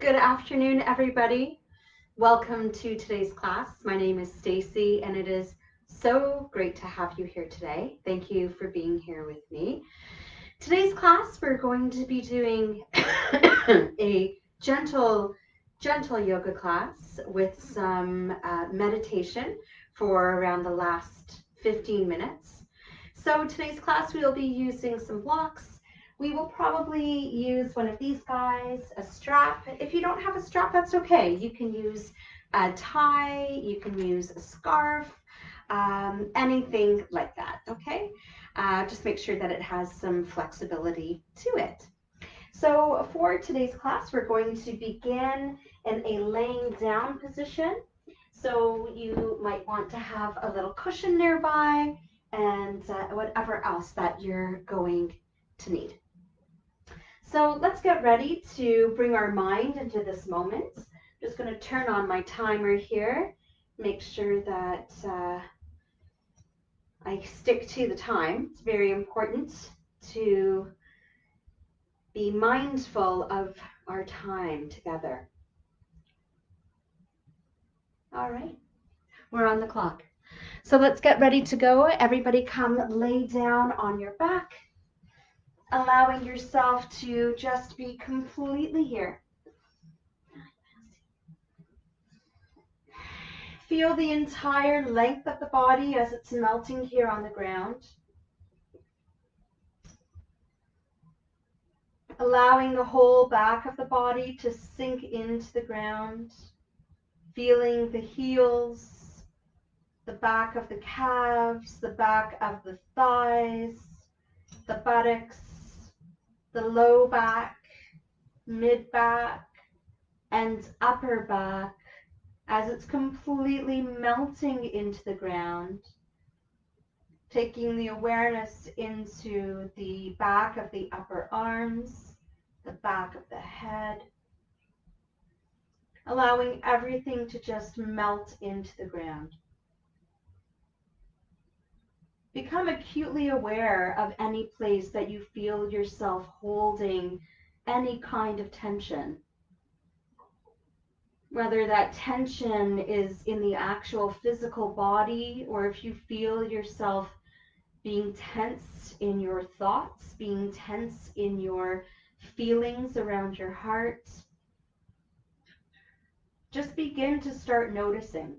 Good afternoon, everybody. Welcome to today's class. My name is Stacy, and it is so great to have you here today. Thank you for being here with me. Today's class, we're going to be doing a gentle yoga class with some meditation for around the last 15 minutes. So today's class, we'll be using some blocks. We will probably use one of these guys, a strap. If you don't have a strap, that's okay. You can use a tie, you can use a scarf, anything like that, okay? Just make sure that it has some flexibility to it. So for today's class, we're going to begin in a laying down position. So you might want to have a little cushion nearby and whatever else that you're going to need. So let's get ready to bring our mind into this moment. I'm just going to turn on my timer here, make sure that I stick to the time. It's very important to be mindful of our time together. All right, we're on the clock. So let's get ready to go. Everybody come lay down on your back, allowing yourself to just be completely here. Feel the entire length of the body as it's melting here on the ground. Allowing the whole back of the body to sink into the ground. Feeling the heels, the back of the calves, the back of the thighs, the buttocks, the low back, mid back, and upper back as it's completely melting into the ground. Taking the awareness into the back of the upper arms, the back of the head, allowing everything to just melt into the ground. Become acutely aware of any place that you feel yourself holding any kind of tension. Whether that tension is in the actual physical body, or if you feel yourself being tense in your thoughts, being tense in your feelings around your heart. Just begin to start noticing.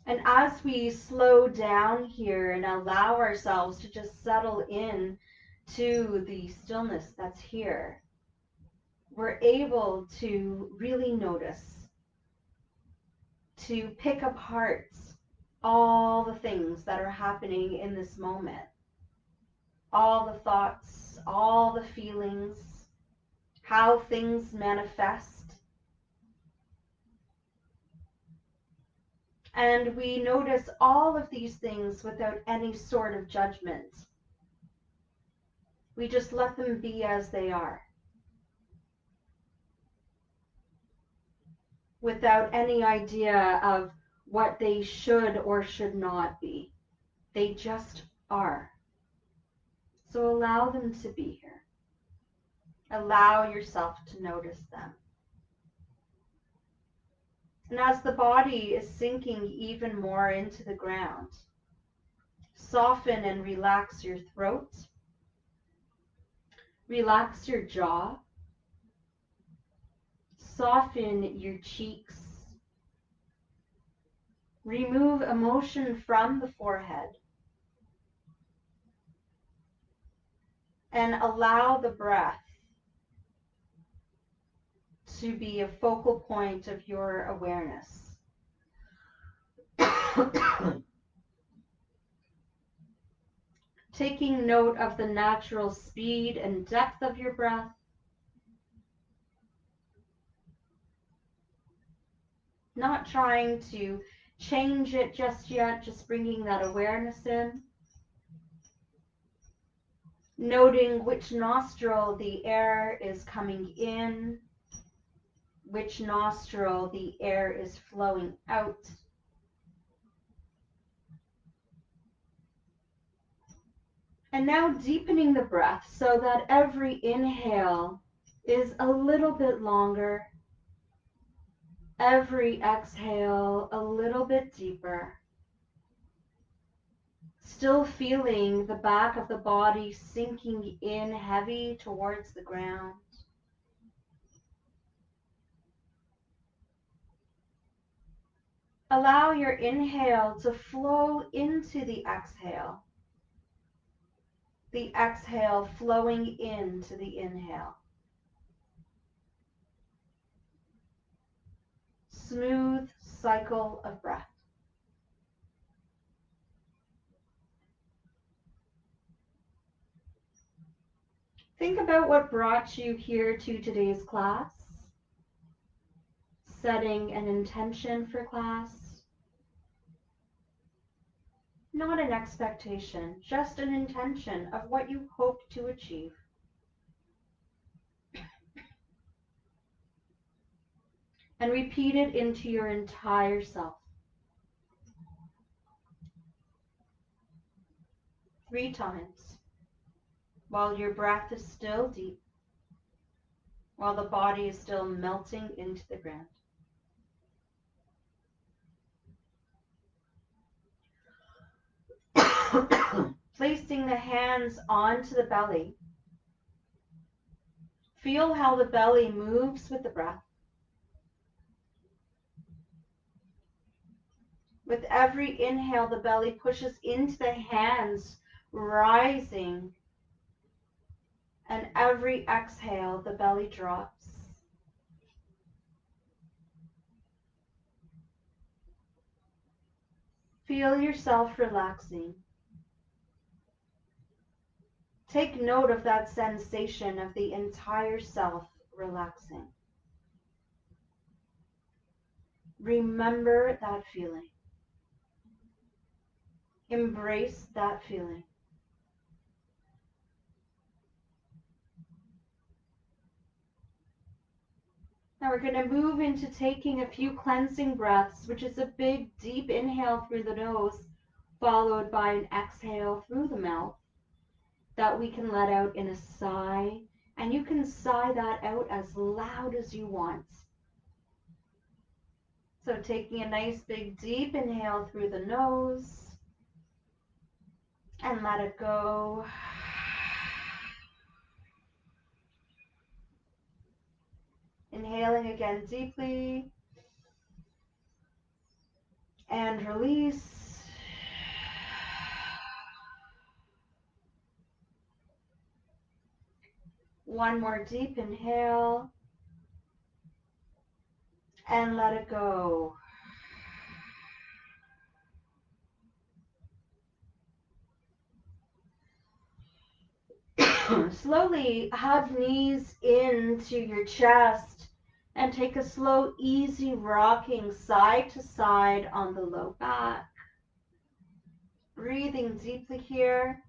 And as we slow down here and allow ourselves to just settle in to the stillness that's here, we're able to really notice, to pick apart all the things that are happening in this moment. All the thoughts, all the feelings, how things manifest. And we notice all of these things without any sort of judgment. We just let them be as they are, without any idea of what they should or should not be. They just are. So allow them to be here. Allow yourself to notice them. And as the body is sinking even more into the ground, soften and relax your throat. Relax your jaw. Soften your cheeks. Remove emotion from the forehead. And allow the breath to be a focal point of your awareness. Taking note of the natural speed and depth of your breath. Not trying to change it just yet, just bringing that awareness in. Noting which nostril the air is coming in, which nostril the air is flowing out. And now deepening the breath so that every inhale is a little bit longer. Every exhale a little bit deeper. Still feeling the back of the body sinking in heavy towards the ground. Allow your inhale to flow into the exhale flowing into the inhale. Smooth cycle of breath. Think about what brought you here to today's class. Setting an intention for class. Not an expectation, just an intention of what you hope to achieve. And repeat it into your entire self. 3 times, while your breath is still deep, while the body is still melting into the ground. Placing the hands onto the belly. Feel how the belly moves with the breath. With every inhale, the belly pushes into the hands, rising. And every exhale, the belly drops. Feel yourself relaxing. Take note of that sensation of the entire self relaxing. Remember that feeling. Embrace that feeling. Now we're going to move into taking a few cleansing breaths, which is a big, deep inhale through the nose, followed by an exhale through the mouth that we can let out in a sigh. And you can sigh that out as loud as you want. So taking a nice, big, deep inhale through the nose and let it go. Inhaling again deeply and release. One more deep inhale and let it go. Slowly hug knees into your chest and take a slow, easy rocking side to side on the low back. Breathing deeply here.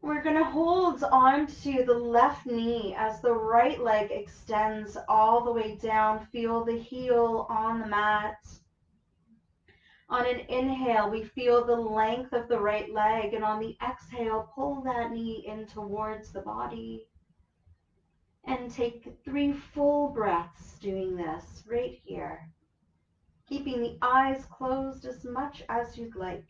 We're going to hold on to the left knee as the right leg extends all the way down. Feel the heel on the mat. On an inhale, we feel the length of the right leg, and on the exhale, pull that knee in towards the body. And take 3 full breaths doing this right here. Keeping the eyes closed as much as you'd like.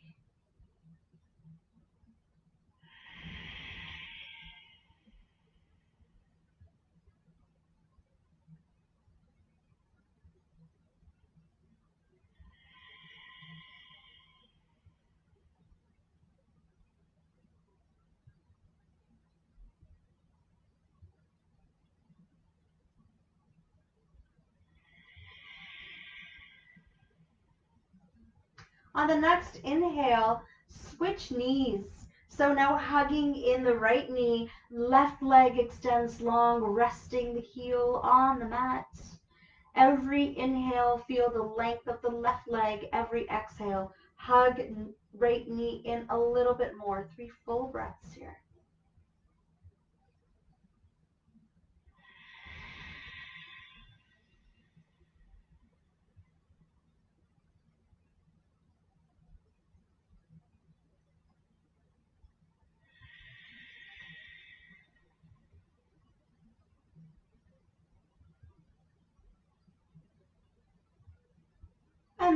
On the next inhale, switch knees. So now hugging in the right knee, left leg extends long, resting the heel on the mat. Every inhale, feel the length of the left leg. Every exhale, hug right knee in a little bit more. 3 full breaths here.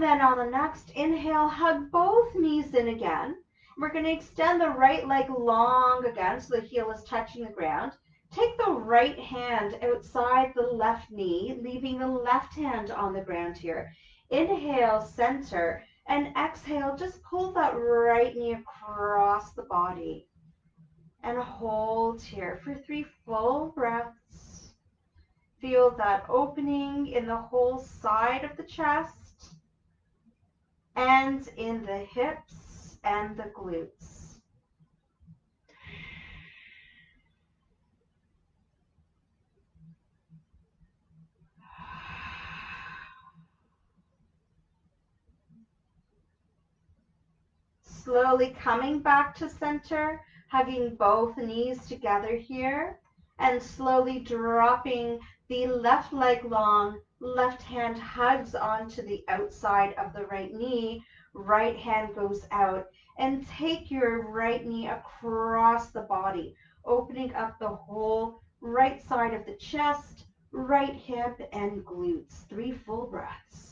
And then on the next inhale, hug both knees in again. We're going to extend the right leg long again so the heel is touching the ground. Take the right hand outside the left knee, leaving the left hand on the ground here. Inhale, center, and exhale, just pull that right knee across the body. And hold here for 3 full breaths. Feel that opening in the whole side of the chest and in the hips and the glutes. Slowly coming back to center, hugging both knees together here, and slowly dropping the left leg long, left hand hugs onto the outside of the right knee, right hand goes out, and take your right knee across the body, opening up the whole right side of the chest, right hip, and glutes. 3 full breaths.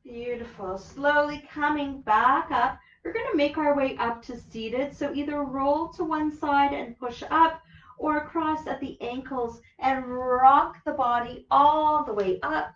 Beautiful. Slowly coming back up. We're going to make our way up to seated. So either roll to one side and push up, or across at the ankles and rock the body all the way up.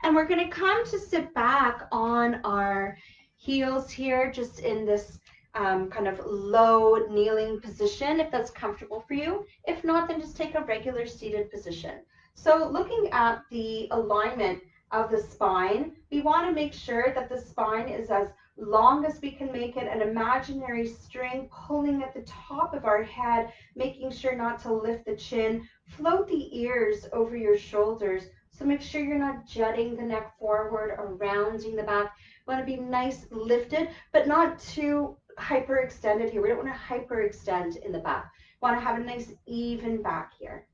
And we're going to come to sit back on our heels here, just in this kind of low kneeling position, if that's comfortable for you. If not, then just take a regular seated position. So looking at the alignment of the spine, we want to make sure that the spine is as long as we can make it, an imaginary string pulling at the top of our head, making sure not to lift the chin. Float the ears over your shoulders. So make sure you're not jutting the neck forward or rounding the back. You want to be nice lifted, but not too hyperextended here. We don't want to hyperextend in the back. We want to have a nice even back here.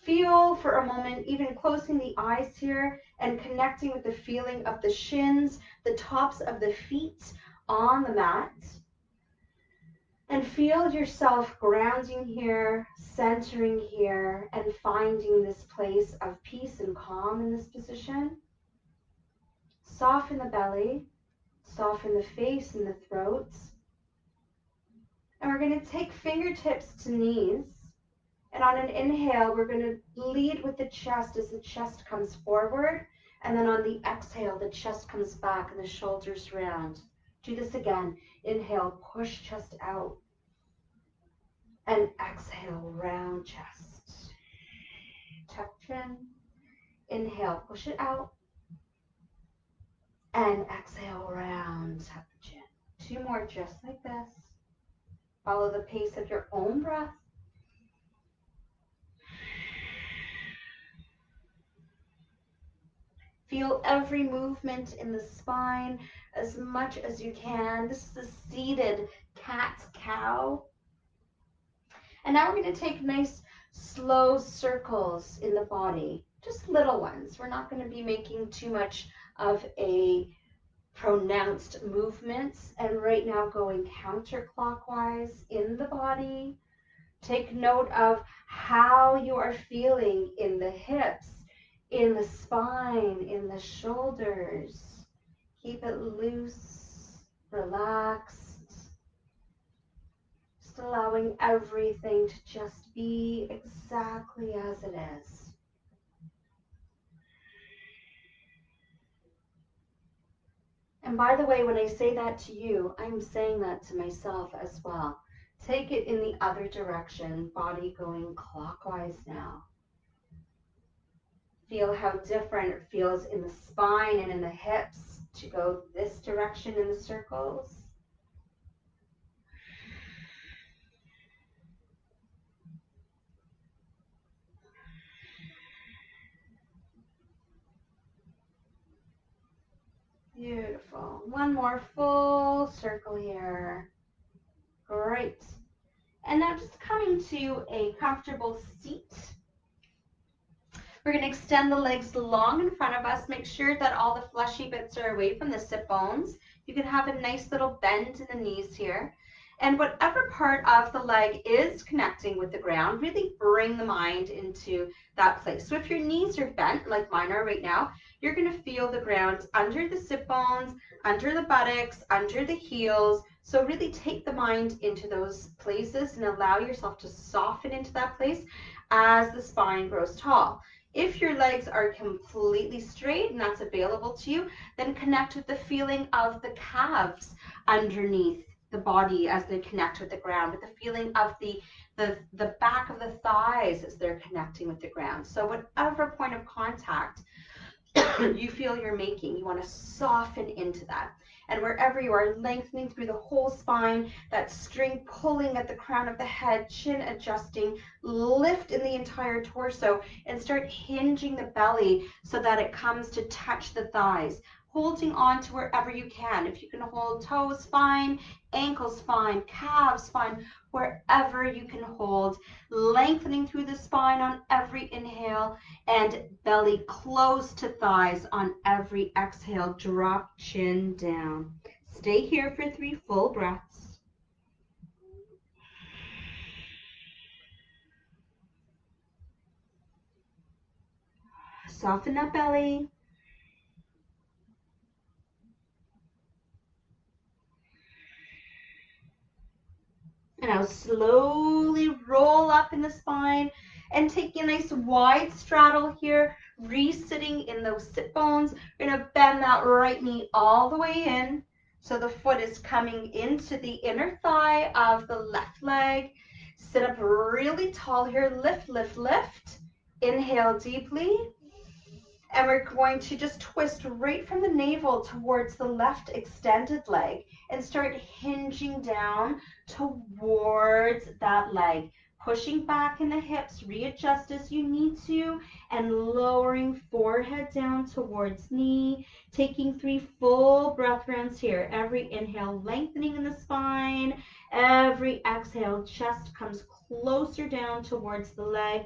Feel for a moment, even closing the eyes here and connecting with the feeling of the shins, the tops of the feet on the mat. And feel yourself grounding here, centering here, and finding this place of peace and calm in this position. Soften the belly, soften the face and the throat. And we're going to take fingertips to knees. And on an inhale, we're going to lead with the chest as the chest comes forward. And then on the exhale, the chest comes back and the shoulders round. Do this again. Inhale, push chest out. And exhale, round chest. Tuck chin. Inhale, push it out. And exhale, round, tuck the chin. 2 more just like this. Follow the pace of your own breath. Feel every movement in the spine as much as you can. This is a seated cat-cow. And now we're going to take nice slow circles in the body, just little ones. We're not going to be making too much of a pronounced movements. And right now going counterclockwise in the body. Take note of how you are feeling in the hips, in the spine, in the shoulders. Keep it loose, relaxed. Just allowing everything to just be exactly as it is. And by the way, when I say that to you, I'm saying that to myself as well. Take it in the other direction, body going clockwise now. Feel how different it feels in the spine and in the hips to go this direction in the circles. Beautiful. One more full circle here. Great. And now just coming to a comfortable seat. We're going to extend the legs long in front of us. Make sure that all the fleshy bits are away from the sit bones. You can have a nice little bend in the knees here. And whatever part of the leg is connecting with the ground, really bring the mind into that place. So if your knees are bent, like mine are right now, you're going to feel the ground under the sit bones, under the buttocks, under the heels. So really take the mind into those places and allow yourself to soften into that place as the spine grows tall. If your legs are completely straight and that's available to you, then connect with the feeling of the calves underneath the body as they connect with the ground, with the feeling of the back of the thighs as they're connecting with the ground. So whatever point of contact you feel you're making, you want to soften into that. And wherever you are, lengthening through the whole spine, that string pulling at the crown of the head, chin adjusting, lift in the entire torso, and start hinging the belly so that it comes to touch the thighs. Holding on to wherever you can. If you can hold toes, fine. Ankles, fine. Calves, fine. Wherever you can hold. Lengthening through the spine on every inhale, and belly close to thighs on every exhale. Drop chin down. Stay here for 3 full breaths. Soften that belly. And now slowly roll up in the spine and take a nice wide straddle here, re-sitting in those sit bones. We're going to bend that right knee all the way in. So the foot is coming into the inner thigh of the left leg. Sit up really tall here. Lift, lift, lift. Inhale deeply. And we're going to just twist right from the navel towards the left extended leg and start hinging down towards that leg. Pushing back in the hips, readjust as you need to, and lowering forehead down towards knee. Taking 3 full breath rounds here. Every inhale, lengthening in the spine. Every exhale, chest comes closer down towards the leg.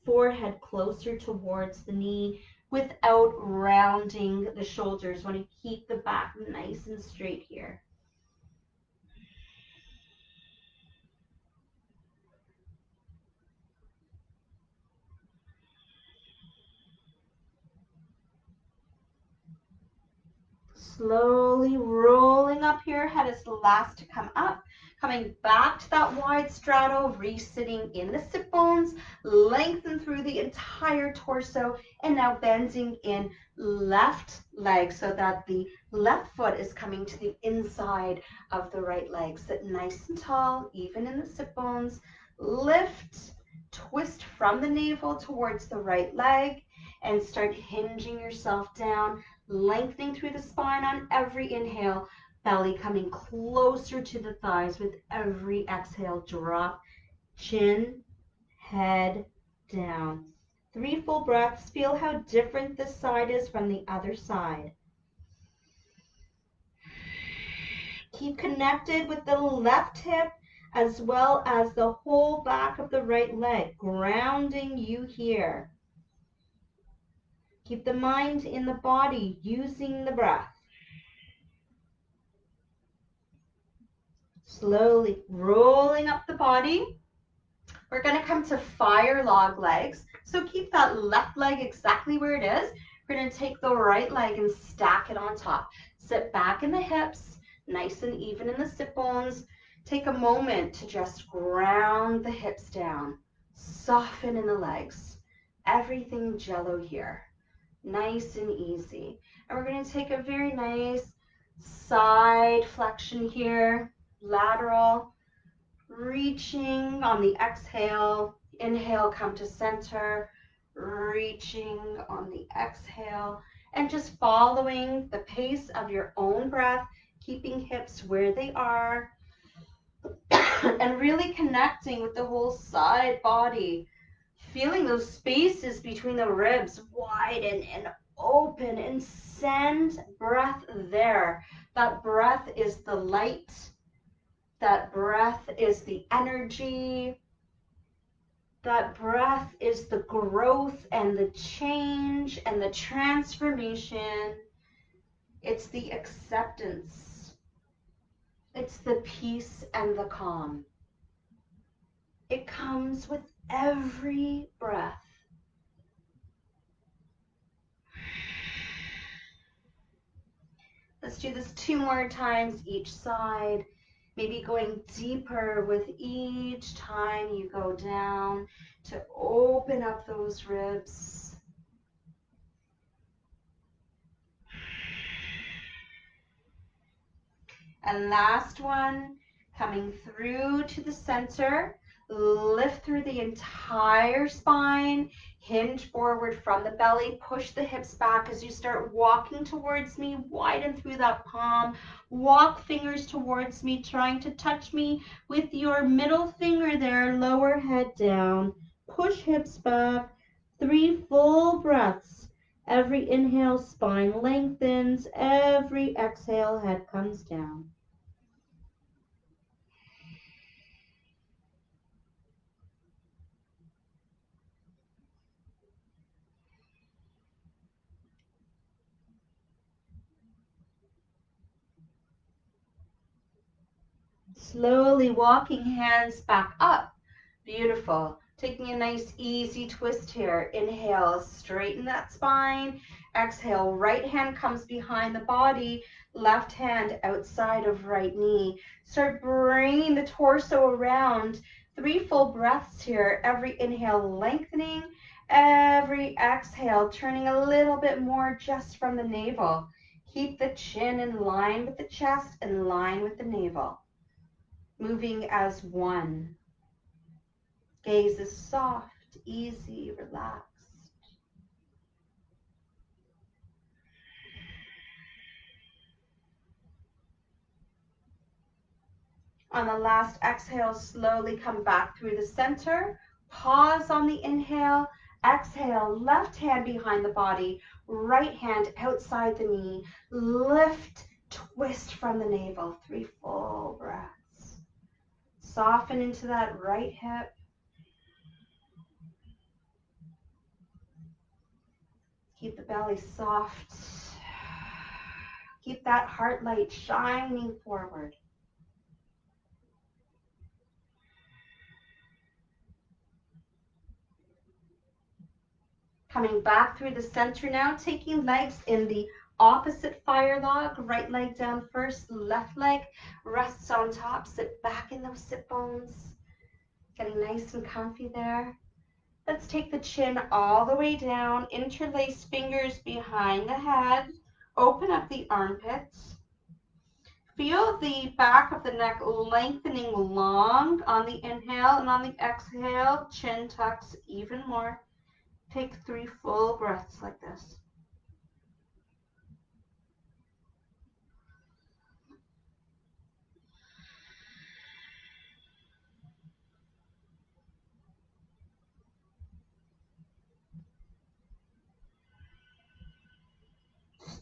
Forehead closer towards the knee, without rounding the shoulders. Want to keep the back nice and straight here. Slowly rolling up here. Head is the last to come up. Coming back to that wide straddle, re-sitting in the sit bones, lengthen through the entire torso, and now bending in left leg so that the left foot is coming to the inside of the right leg. Sit nice and tall, even in the sit bones. Lift, twist from the navel towards the right leg, and start hinging yourself down, lengthening through the spine on every inhale. Belly coming closer to the thighs with every exhale. Drop chin, head down. 3 full breaths. Feel how different this side is from the other side. Keep connected with the left hip as well as the whole back of the right leg, grounding you here. Keep the mind in the body, using the breath. Slowly rolling up the body. We're going to come to fire log legs. So keep that left leg exactly where it is. We're going to take the right leg and stack it on top. Sit back in the hips, nice and even in the sit bones. Take a moment to just ground the hips down. Soften in the legs. Everything jello here. Nice and easy. And we're going to take a very nice side flexion here, lateral, reaching on the exhale. Inhale, come to center, reaching on the exhale, and just following the pace of your own breath, keeping hips where they are, and really connecting with the whole side body. Feeling those spaces between the ribs widen and open, and send breath there. That breath is the light. That breath is the energy. That breath is the growth and the change and the transformation. It's the acceptance. It's the peace and the calm. It comes with every breath. Let's do this 2 more times each side. Maybe going deeper with each time you go down to open up those ribs. And last one, coming through to the center. Lift through the entire spine. Hinge forward from the belly. Push the hips back as you start walking towards me. Widen through that palm. Walk fingers towards me, trying to touch me with your middle finger there. Lower head down. Push hips back. 3 full breaths. Every inhale, spine lengthens. Every exhale, head comes down. Slowly walking hands back up. Beautiful. Taking a nice easy twist here. Inhale, straighten that spine. Exhale, right hand comes behind the body. Left hand outside of right knee. Start bringing the torso around. 3 full breaths here. Every inhale lengthening. Every exhale turning a little bit more just from the navel. Keep the chin in line with the chest, in line with the navel. Moving as one. Gaze is soft, easy, relaxed. On the last exhale, slowly come back through the center. Pause on the inhale. Exhale, left hand behind the body, right hand outside the knee. Lift, twist from the navel. 3 full breaths. Soften into that right hip. Keep the belly soft. Keep that heart light shining forward. Coming back through the center now, taking legs in the opposite fire log. Right leg down first, left leg rests on top. Sit back in those sit bones. Getting nice and comfy there. Let's take the chin all the way down. Interlace fingers behind the head. Open up the armpits. Feel the back of the neck lengthening long on the inhale, and on the exhale, chin tucks even more. Take 3 full breaths like this.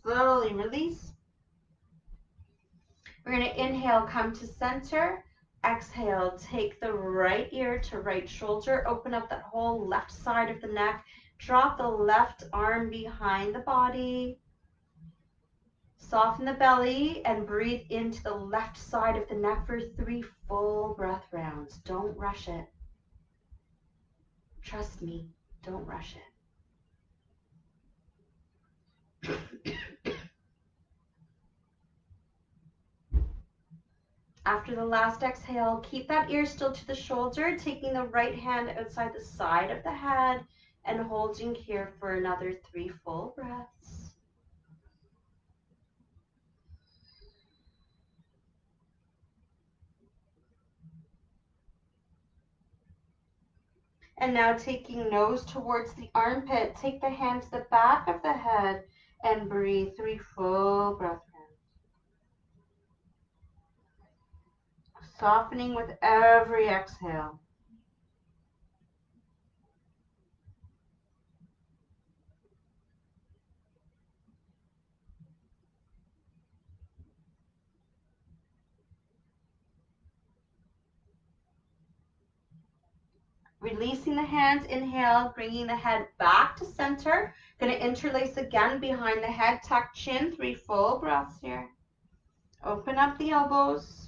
Slowly release. We're going to inhale, come to center. Exhale, take the right ear to right shoulder. Open up that whole left side of the neck. Drop the left arm behind the body. Soften the belly and breathe into the left side of the neck for 3 full breath rounds. Don't rush it. Trust me, don't rush it. After the last exhale, keep that ear still to the shoulder, taking the right hand outside the side of the head and holding here for another 3 full breaths. And now taking nose towards the armpit, take the hand to the back of the head and breathe 3 full breath rounds. Softening with every exhale. Releasing the hands, inhale, bringing the head back to center. Going to interlace again behind the head, tuck chin, 3 full breaths here. Open up the elbows.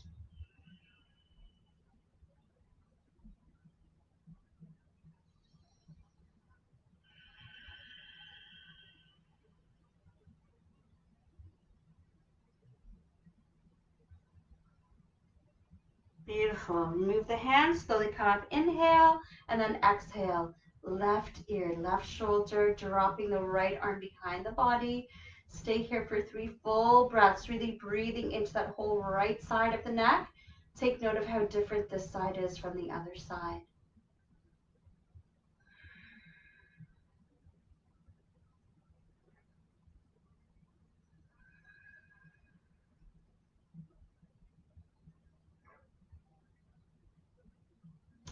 Beautiful. Move the hands, slowly come up, inhale, and then exhale. Left ear, left shoulder, dropping the right arm behind the body. Stay here for 3 full breaths, really breathing into that whole right side of the neck. Take note of how different this side is from the other side.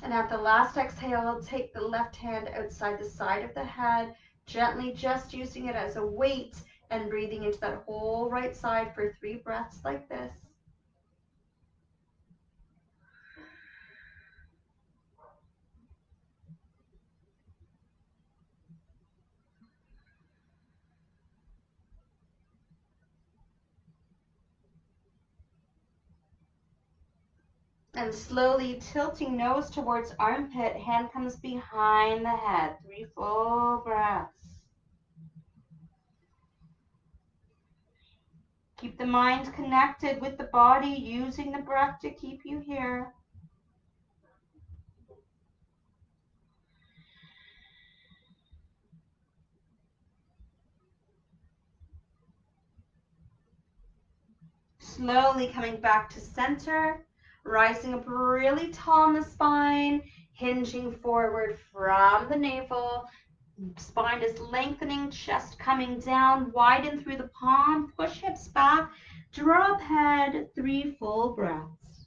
And at the last exhale, take the left hand outside the side of the head, gently just using it as a weight and breathing into that whole right side for 3 breaths like this. And slowly tilting nose towards armpit, hand comes behind the head. 3 full breaths. Keep the mind connected with the body, using the breath to keep you here. Slowly coming back to center, rising up really tall in the spine, hinging forward from the navel. Spine is lengthening, chest coming down, widen through the palm, push hips back, drop head, 3 full breaths.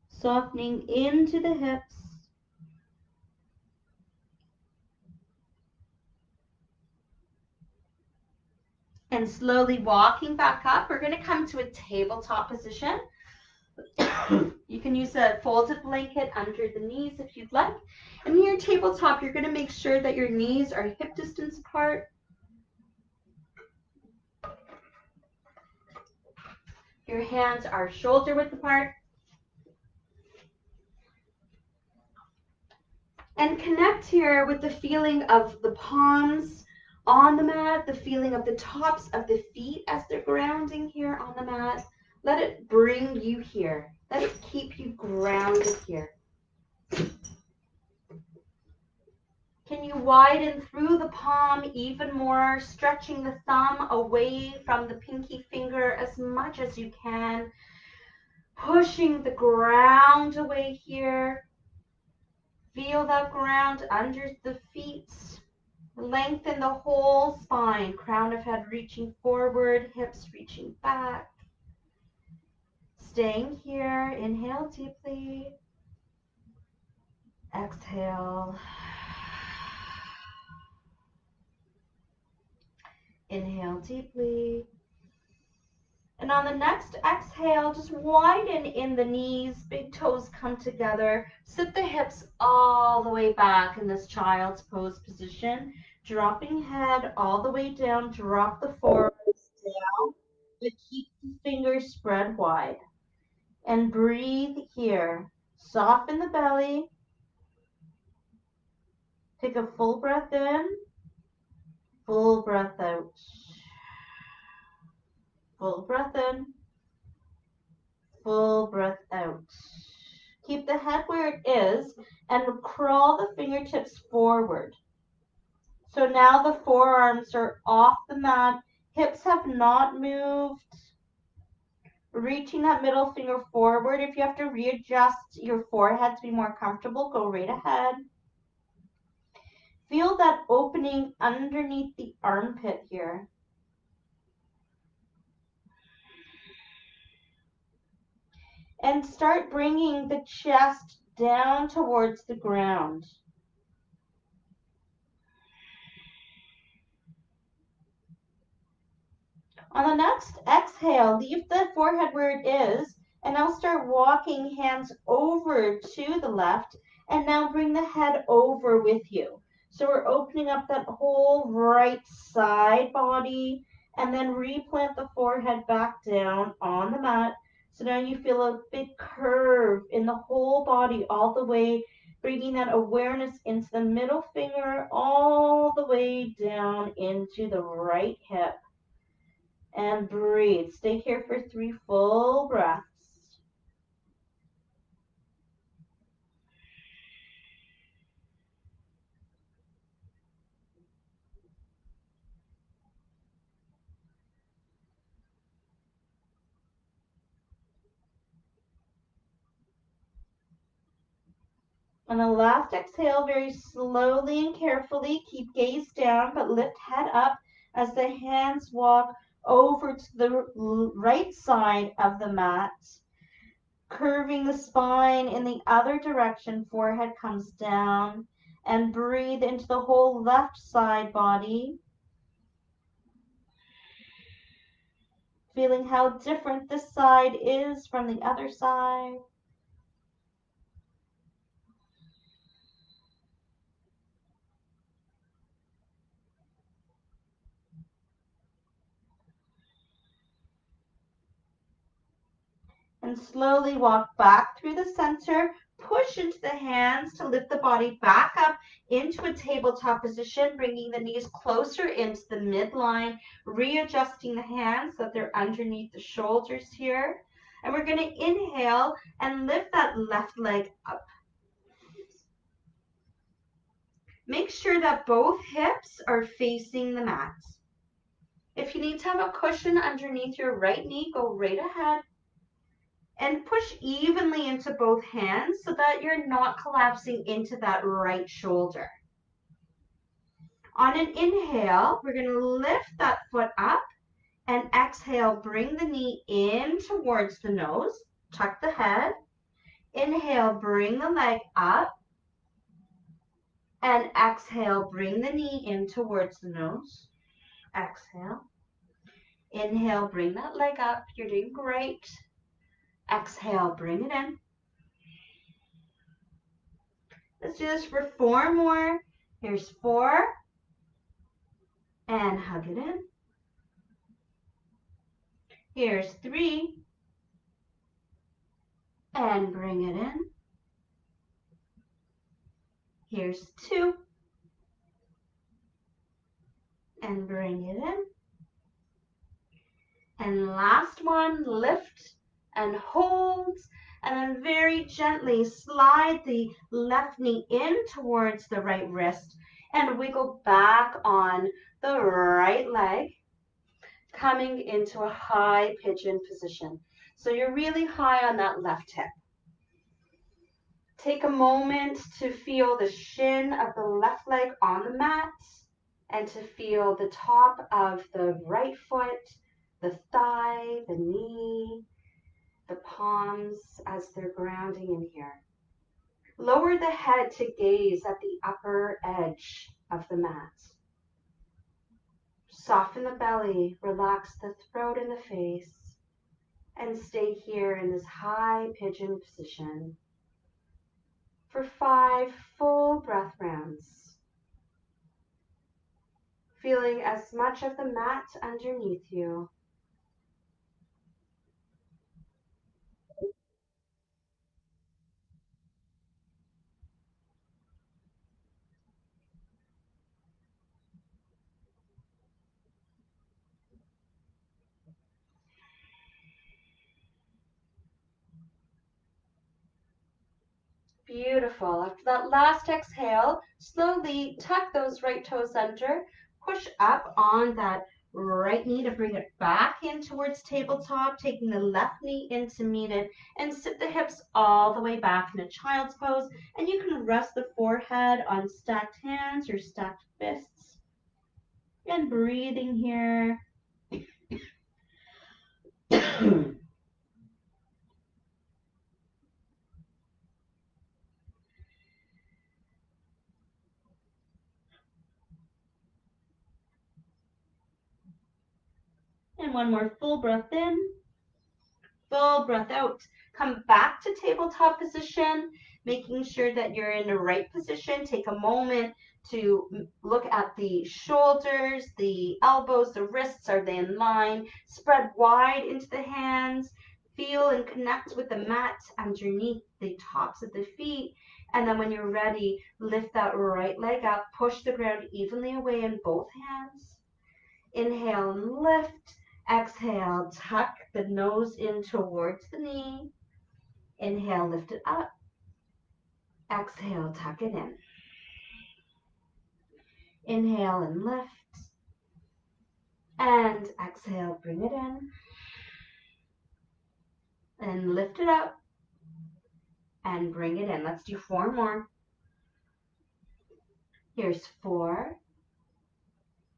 Softening into the hips. And slowly walking back up, we're going to come to a tabletop position. You can use a folded blanket under the knees if you'd like. And in your tabletop, you're going to make sure that your knees are hip distance apart. Your hands are shoulder width apart. And connect here with the feeling of the palms on the mat, the feeling of the tops of the feet as they're grounding here on the mat. Let it bring you here. Let it keep you grounded here. Can you widen through the palm even more, stretching the thumb away from the pinky finger as much as you can, pushing the ground away here. Feel that ground under the feet. Lengthen the whole spine, crown of head reaching forward, hips reaching back. Staying here, inhale deeply. Exhale. Inhale deeply. And on the next exhale, just widen in the knees, big toes come together. Sit the hips all the way back in this child's pose position. Dropping head all the way down, drop the forearms down, but keep the fingers spread wide. And breathe here. Soften the belly. Take a full breath in, full breath out. Full breath in, full breath out. Keep the head where it is and crawl the fingertips forward. So now the forearms are off the mat, hips have not moved. Reaching that middle finger forward. If you have to readjust your forehead to be more comfortable, go right ahead. Feel that opening underneath the armpit here. And start bringing the chest down towards the ground. On the next exhale, leave the forehead where it is, and now start walking hands over to the left, and now bring the head over with you. So we're opening up that whole right side body, and then replant the forehead back down on the mat. So now you feel a big curve in the whole body all the way, bringing that awareness into the middle finger all the way down into the right hip. And breathe. Stay here for 3 full breaths. On the last exhale, very slowly and carefully, keep gaze down, but lift head up as the hands walk over to the right side of the mat. Curving the spine in the other direction, forehead comes down, and breathe into the whole left side body. Feeling how different this side is from the other side. And slowly walk back through the center. Push into the hands to lift the body back up into a tabletop position, bringing the knees closer into the midline, readjusting the hands so that they're underneath the shoulders here. And we're going to inhale and lift that left leg up. Make sure that both hips are facing the mat. If you need to have a cushion underneath your right knee, go right ahead. And push evenly into both hands so that you're not collapsing into that right shoulder. On an inhale, we're going to lift that foot up, and exhale, bring the knee in towards the nose, tuck the head. Inhale, bring the leg up, and exhale, bring the knee in towards the nose. Exhale. Inhale, bring that leg up. You're doing great. Exhale, bring it in. Let's do this for 4 more. Here's 4. And hug it in. Here's 3. And bring it in. Here's 2. And bring it in. And last one, lift and hold. And then very gently slide the left knee in towards the right wrist and wiggle back on the right leg, coming into a high pigeon position. So you're really high on that left hip. Take a moment to feel the shin of the left leg on the mat and to feel the top of the right foot, the thigh, the knee, the palms as they're grounding in here. Lower the head to gaze at the upper edge of the mat. Soften the belly, relax the throat and the face, and stay here in this high pigeon position for 5 full breath rounds. Feeling as much of the mat underneath you. Beautiful. After that last exhale, slowly tuck those right toes under, push up on that right knee to bring it back in towards tabletop, taking the left knee in to meet it, and sit the hips all the way back in a child's pose. And you can rest the forehead on stacked hands or stacked fists. And breathing here. And one more full breath in, full breath out. Come back to tabletop position, making sure that you're in the right position. Take a moment to look at the shoulders, the elbows, the wrists. Are they in line? Spread wide into the hands. Feel and connect with the mat underneath the tops of the feet. And then when you're ready, lift that right leg up. Push the ground evenly away in both hands. Inhale and lift. Exhale, tuck the nose in towards the knee. Inhale, lift it up. Exhale, tuck it in. Inhale and lift. And exhale, bring it in. And lift it up. And bring it in. Let's do 4 more. Here's 4.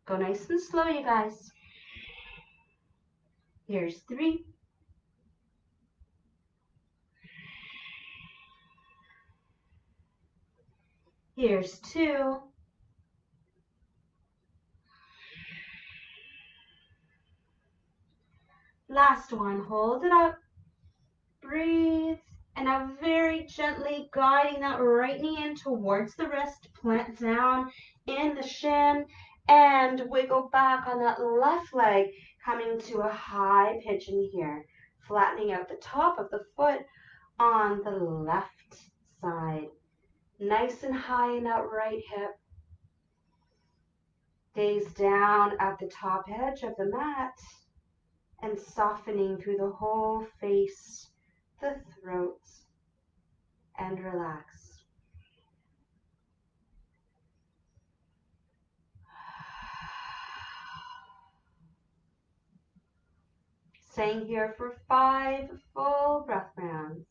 Go nice and slow, you guys. Here's 3. Here's 2. Last one. Hold it up. Breathe. And now very gently guiding that right knee in towards the wrist. Plant down in the shin. And wiggle back on that left leg. Coming to a high pigeon here. Flattening out the top of the foot on the left side. Nice and high in that right hip. Gaze down at the top edge of the mat and softening through the whole face, the throat, and relax. Staying here for 5 full breath rounds.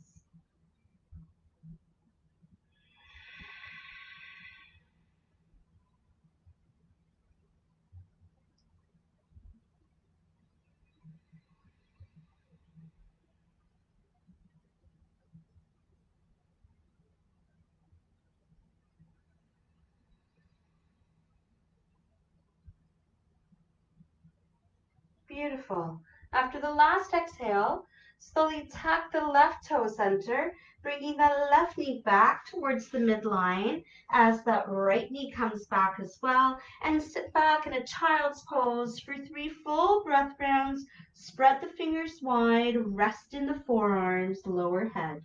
Beautiful. After the last exhale, slowly tuck the left toe center, bringing the left knee back towards the midline as that right knee comes back as well. And sit back in a child's pose for 3 full breath rounds. Spread the fingers wide, rest in the forearms, lower head.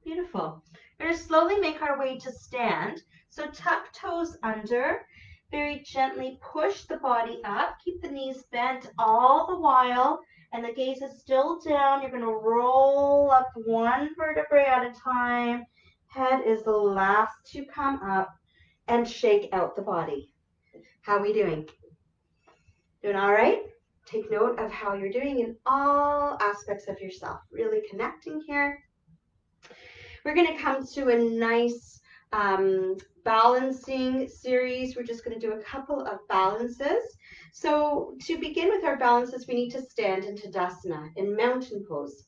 Beautiful. We're going to slowly make our way to stand. So tuck toes under. Very gently push the body up. Keep the knees bent all the while. And the gaze is still down. You're going to roll up one vertebrae at a time. Head is the last to come up. And shake out the body. How are we doing? Doing all right? Take note of how you're doing in all aspects of yourself. Really connecting here. We're going to come to a nice balancing series. We're just going to do a couple of balances. So to begin with our balances, we need to stand in Tadasana, in mountain pose.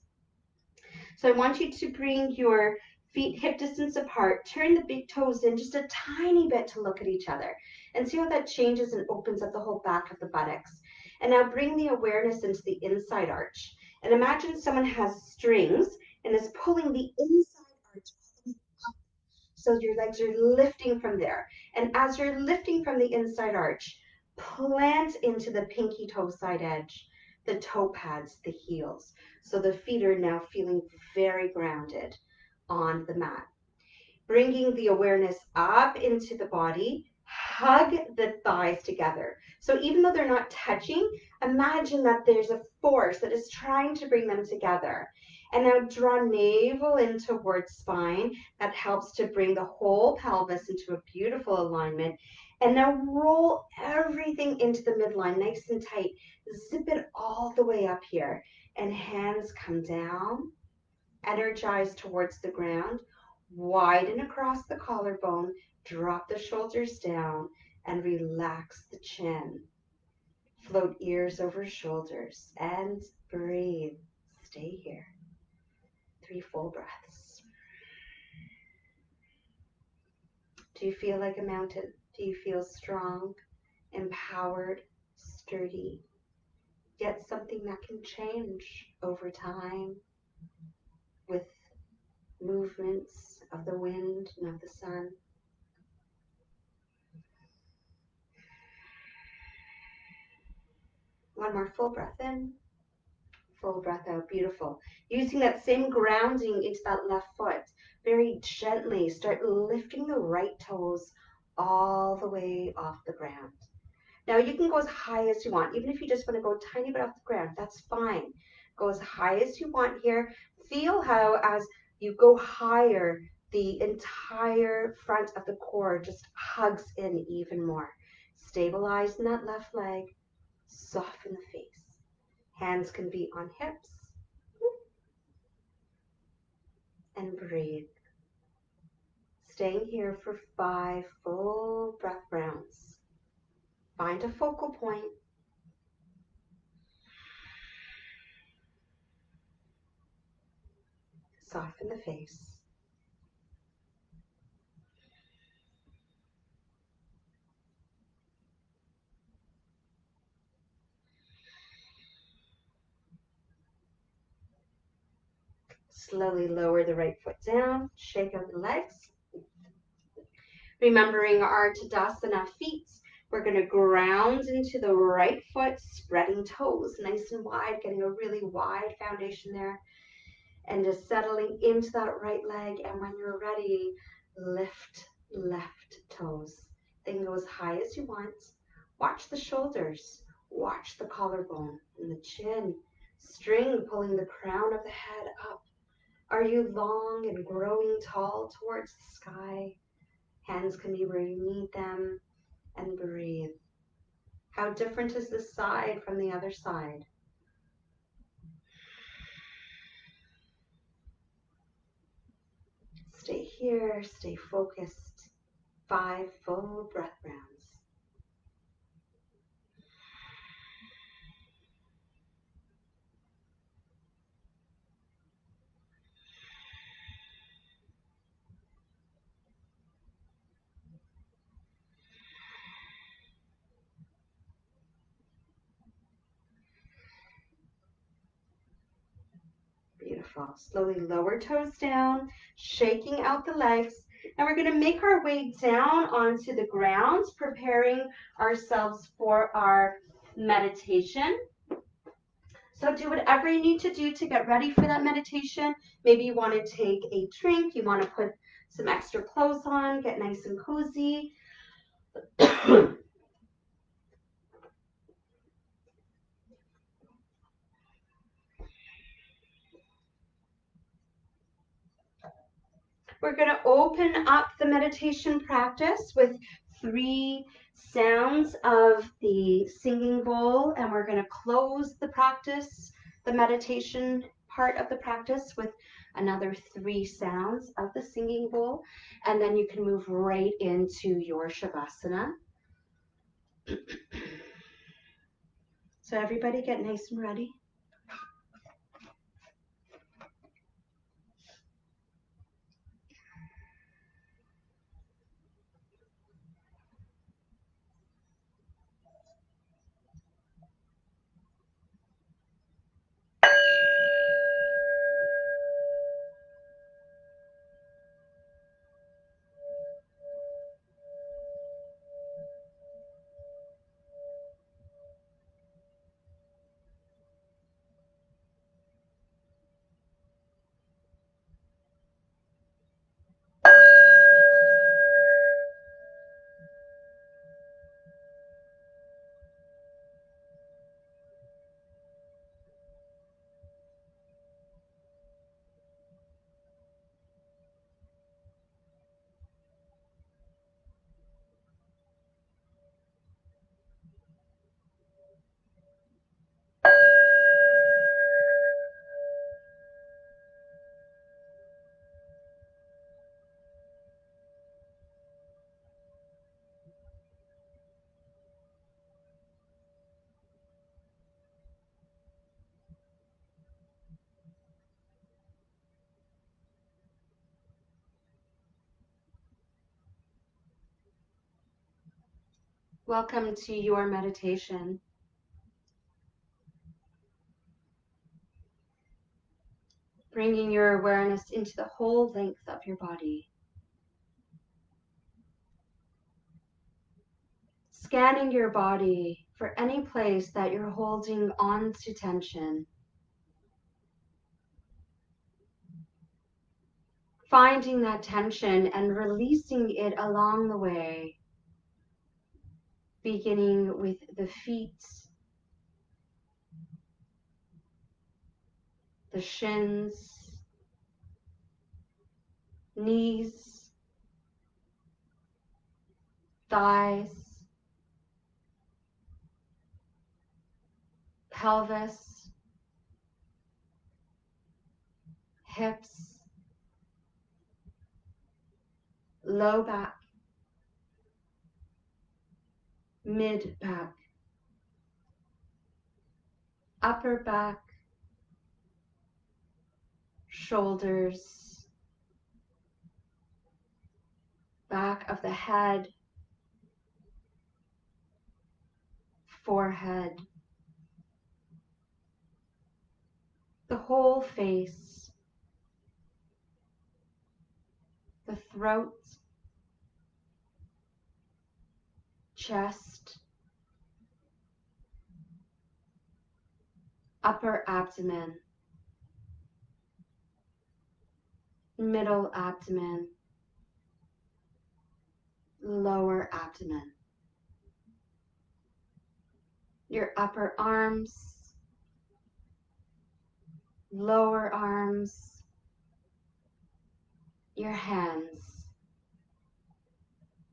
So I want you to bring your feet hip distance apart, turn the big toes in just a tiny bit to look at each other, and see how that changes and opens up the whole back of the buttocks. And now bring the awareness into the inside arch. And imagine someone has strings and is pulling the inside arch up. So your legs are lifting from there. And as you're lifting from the inside arch, plant into the pinky toe side edge, the toe pads, the heels. So the feet are now feeling very grounded on the mat. Bringing the awareness up into the body, hug the thighs together. So even though they're not touching, imagine that there's a force that is trying to bring them together. And now draw navel in towards spine. That helps to bring the whole pelvis into a beautiful alignment. And now roll everything into the midline, nice and tight. Zip it all the way up here. And hands come down, energize towards the ground. Widen across the collarbone, drop the shoulders down, and relax the chin. Float ears over shoulders and breathe. Stay here. 3 full breaths. Do you feel like a mountain? Do you feel strong, empowered, sturdy, yet something that can change over time with movements of the wind and of the sun? One more full breath in, full breath out. Beautiful. Using that same grounding into that left foot, very gently start lifting the right toes all the way off the ground. Now you can go as high as you want. Even if you just want to go a tiny bit off the ground, that's fine. Go as high as you want here. Feel how as you go higher, the entire front of the core just hugs in even more. Stabilize in that left leg. Soften the face. Hands can be on hips. And breathe. Staying here for 5 full breath rounds. Find a focal point. Soften the face. Slowly lower the right foot down, shake out the legs. Remembering our Tadasana feet, we're going to ground into the right foot, spreading toes nice and wide, getting a really wide foundation there. And just settling into that right leg. And when you're ready, lift left toes. They can go as high as you want. Watch the shoulders. Watch the collarbone and the chin. String pulling the crown of the head up. Are you long and growing tall towards the sky? Hands can be where you need them. And breathe. How different is this side from the other side? Stay here, stay focused. 5 full breath rounds. Beautiful. Slowly lower toes down, shaking out the legs. And we're going to make our way down onto the ground, preparing ourselves for our meditation. So do whatever you need to do to get ready for that meditation. Maybe you want to take a drink, you want to put some extra clothes on, get nice and cozy. We're going to open up the meditation practice with 3 sounds of the singing bowl, and we're going to close the practice, the meditation part of the practice, with another 3 sounds of the singing bowl, and then you can move right into your Shavasana. So everybody get nice and ready. Welcome to your meditation. Bringing your awareness into the whole length of your body. Scanning your body for any place that you're holding on to tension. Finding that tension and releasing it along the way. Beginning with the feet, the shins, knees, thighs, pelvis, hips, low back, mid back, upper back, shoulders, back of the head, forehead, the whole face, the throat, chest, upper abdomen, middle abdomen, lower abdomen, your upper arms, lower arms, your hands,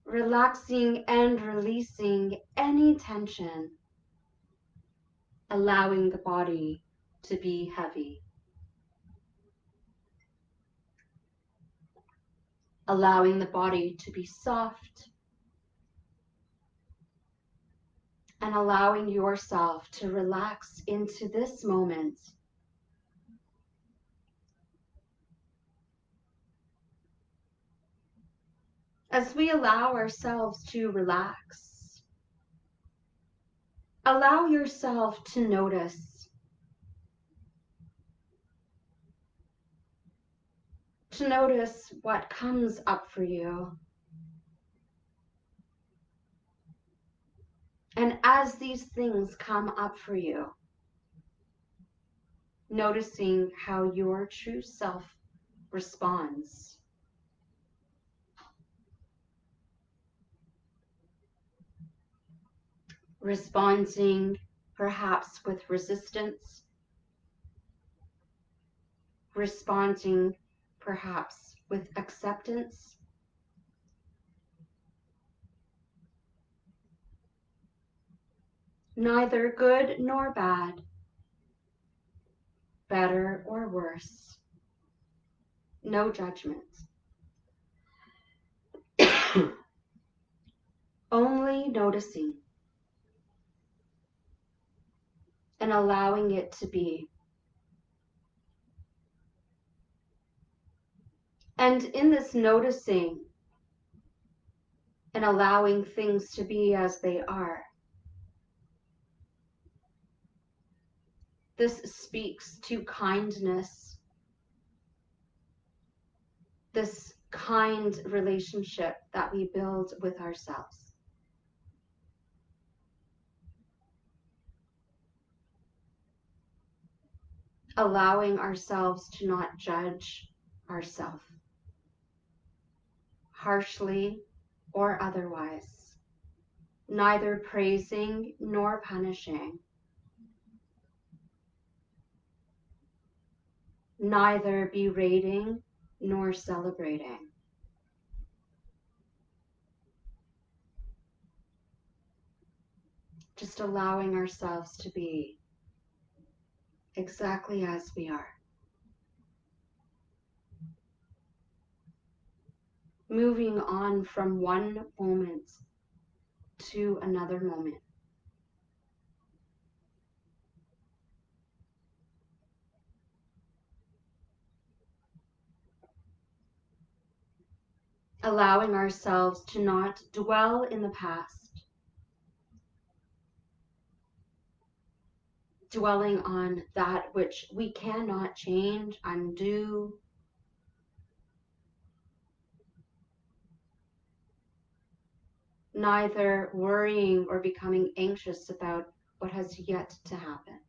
relaxing and releasing any tension, allowing the body to be heavy, allowing the body to be soft, and allowing yourself to relax into this moment. As we allow ourselves to relax, allow yourself to notice what comes up for you. And as these things come up for you, noticing how your true self responds. Responding perhaps with resistance, responding perhaps with acceptance, neither good nor bad, better or worse, no judgment. Only noticing and allowing it to be. And in this noticing and allowing things to be as they are, this speaks to kindness, this kind relationship that we build with ourselves. Allowing ourselves to not judge ourselves harshly or otherwise, neither praising nor punishing, neither berating nor celebrating. Just allowing ourselves to be exactly as we are. Moving on from one moment to another moment. Allowing ourselves to not dwell in the past, dwelling on that which we cannot change, undo. Neither worrying or becoming anxious about what has yet to happen.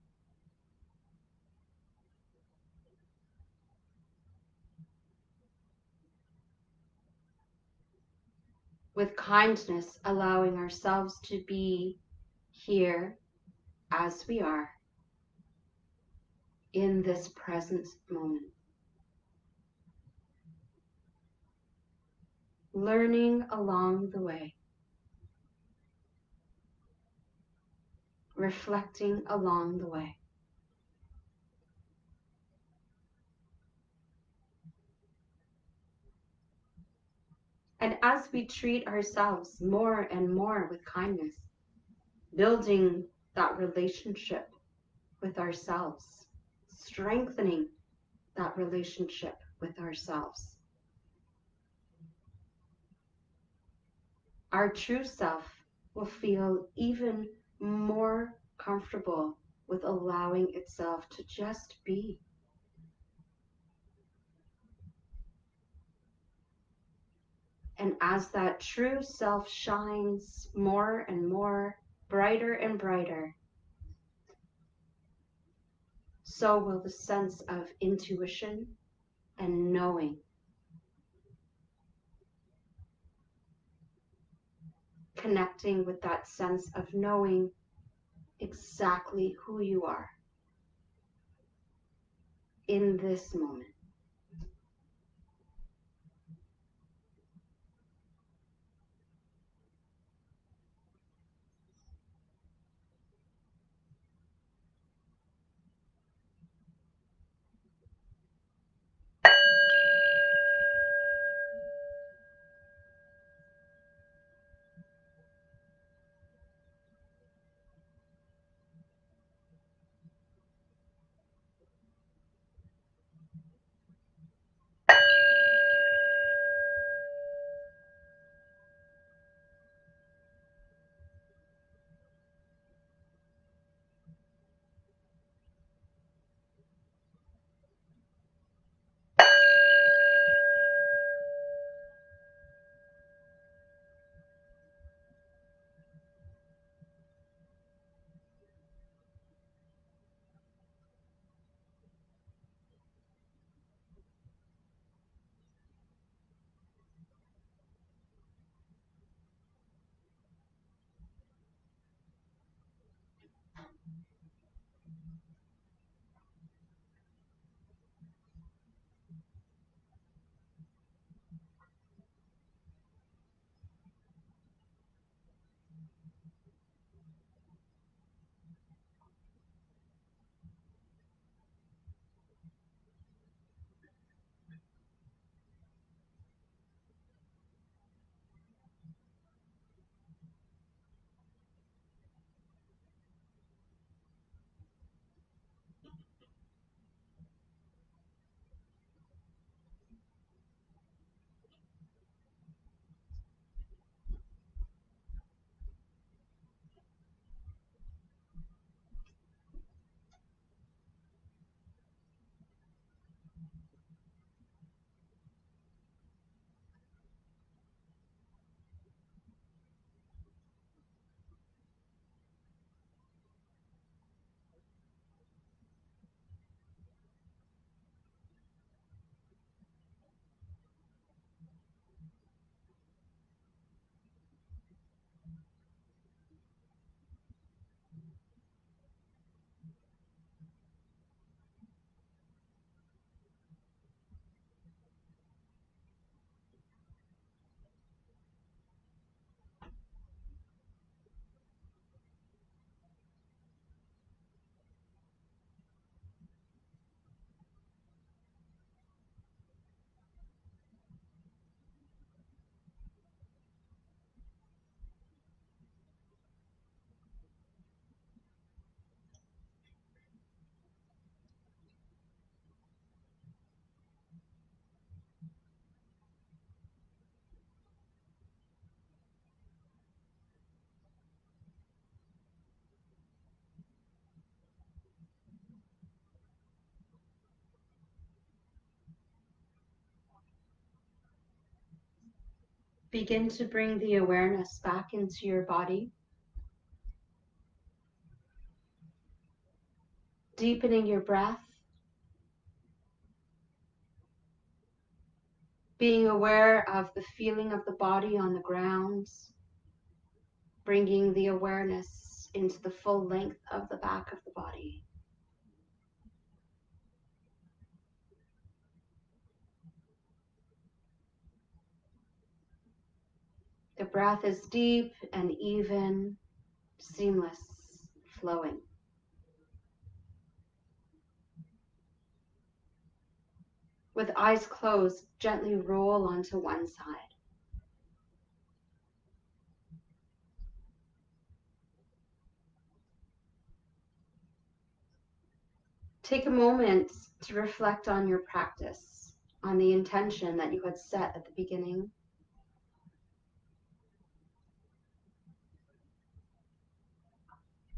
With kindness, allowing ourselves to be here as we are in this present moment. Learning along the way. Reflecting along the way. And as we treat ourselves more and more with kindness, building that relationship with ourselves, strengthening that relationship with ourselves, our true self will feel even more comfortable with allowing itself to just be. And as that true self shines more and more, brighter and brighter, so will the sense of intuition and knowing, connecting with that sense of knowing exactly who you are in this moment. Begin to bring the awareness back into your body, deepening your breath, being aware of the feeling of the body on the ground, bringing the awareness into the full length of the back of the body. The breath is deep and even, seamless, flowing. With eyes closed, gently roll onto one side. Take a moment to reflect on your practice, on the intention that you had set at the beginning.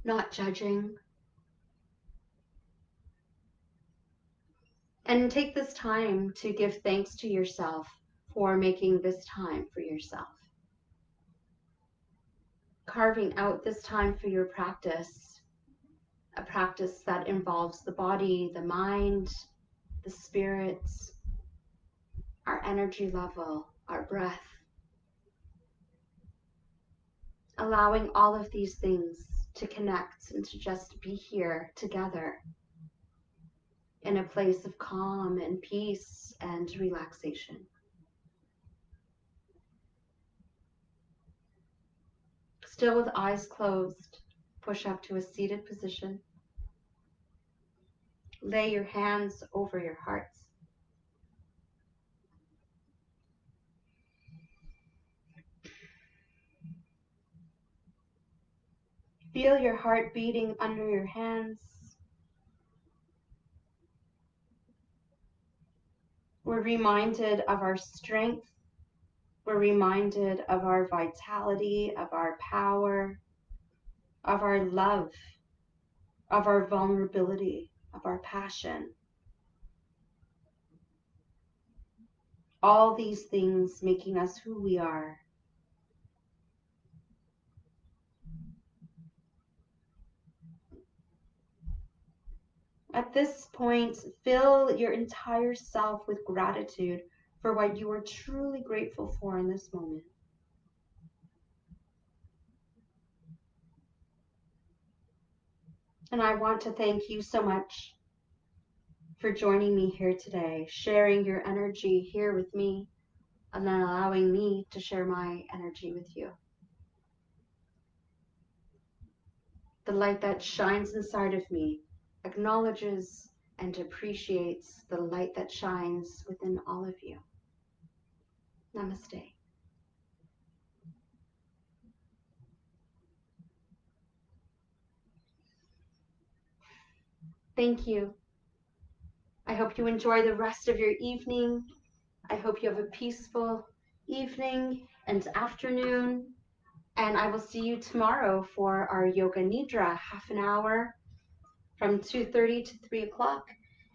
Not judging. And take this time to give thanks to yourself for making this time for yourself. Carving out this time for your practice, a practice that involves the body, the mind, the spirit, our energy level, our breath. Allowing all of these things to connect and to just be here together in a place of calm and peace and relaxation. Still with eyes closed, push up to a seated position. Lay your hands over your hearts. Feel your heart beating under your hands. We're reminded of our strength. We're reminded of our vitality, of our power, of our love, of our vulnerability, of our passion. All these things making us who we are. At this point, fill your entire self with gratitude for what you are truly grateful for in this moment. And I want to thank you so much for joining me here today, sharing your energy here with me, and then allowing me to share my energy with you. The light that shines inside of me acknowledges and appreciates the light that shines within all of you. Namaste. Thank you. I hope you enjoy the rest of your evening. I hope you have a peaceful evening and afternoon. And I will see you tomorrow for our Yoga Nidra, half an hour from 2:30 to 3 o'clock.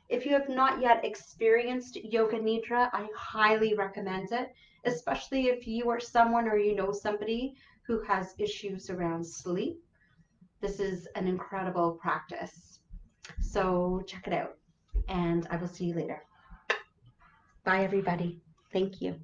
If you have not yet experienced Yoga Nidra, I highly recommend it, especially if you are someone or you know somebody who has issues around sleep. This is an incredible practice. So check it out, and I will see you later. Bye, everybody. Thank you.